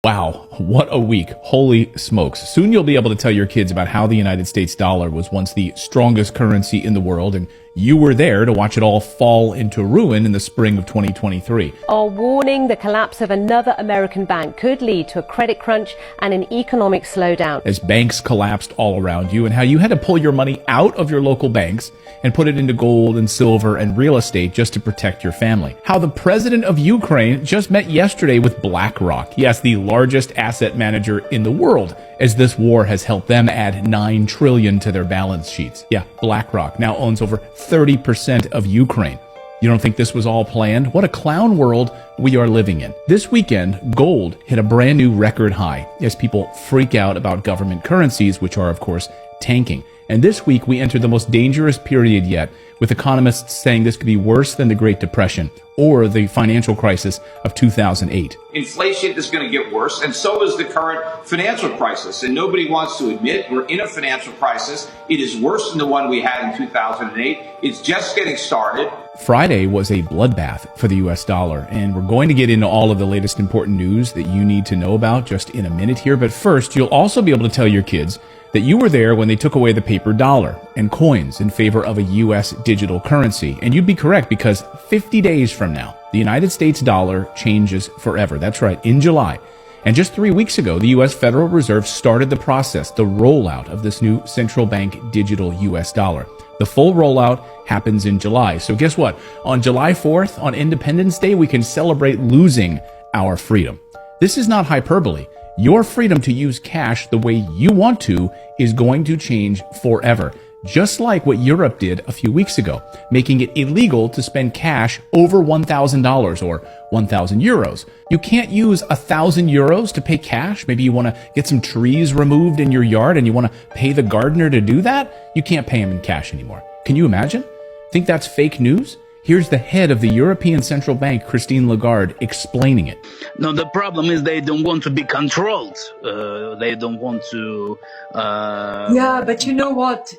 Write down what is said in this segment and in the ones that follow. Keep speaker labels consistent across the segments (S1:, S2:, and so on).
S1: Wow, what a week. Holy smokes. Soon you'll be able to tell your kids about how the United States dollar was once the strongest currency in the world, and you were there to watch it all fall into ruin in the spring of 2023.
S2: Are warning the collapse of another American bank could lead to a credit crunch and an economic slowdown.
S1: As banks collapsed all around you, and how you had to pull your money out of your local banks and put it into gold and silver and real estate just to protect your family. How the president of Ukraine just met yesterday with BlackRock. Yes, the largest asset manager in the world, as this war has helped them add $9 trillion to their balance sheets. Yeah, BlackRock now owns over 30% of Ukraine. You don't think this was all planned? What a clown world we are living in. This weekend, gold hit a brand new record high as people freak out about government currencies, which are, of course, tanking. And this week, we entered the most dangerous period yet, with economists saying this could be worse than the Great Depression or the financial crisis of 2008.
S3: Inflation is going to get worse, and so is the current financial crisis. And nobody wants to admit we're in a financial crisis. It is worse than the one we had in 2008. It's just getting started.
S1: Friday was a bloodbath for the US dollar, and we're going to get into all of the latest important news that you need to know about just in a minute here. But first, you'll also be able to tell your kids that you were there when they took away the paper dollar and coins in favor of a U.S. digital currency. And you'd be correct, because 50 days from now, the United States dollar changes forever. That's right, in July. And just 3 weeks ago, the U.S. Federal Reserve started the process, the rollout of this new central bank digital U.S. dollar. The full rollout happens in July. So guess what? On July 4th, on Independence Day, we can celebrate losing our freedom. This is not hyperbole. Your freedom to use cash the way you want to is going to change forever, just like what Europe did a few weeks ago, making it illegal to spend cash over $1,000 or 1,000 euros. You can't use 1,000 euros to pay cash. Maybe you want to get some trees removed in your yard and you want to pay the gardener to do that. You can't pay him in cash anymore. Can you imagine? Think that's fake news? Here's the head of the European Central Bank, Christine Lagarde, explaining it.
S4: No, the problem is they don't want to be controlled. They don't want to...
S5: Yeah, but you know what?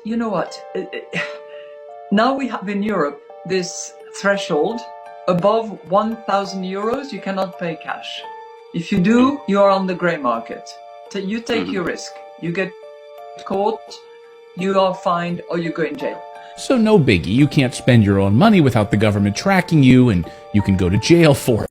S5: Now we have in Europe this threshold. Above 1,000 euros, you cannot pay cash. If you do, you are on the grey market. So you take your risk. You get caught, you are fined, or you go in jail.
S1: So no biggie, you can't spend your own money without the government tracking you, and you can go to jail for it.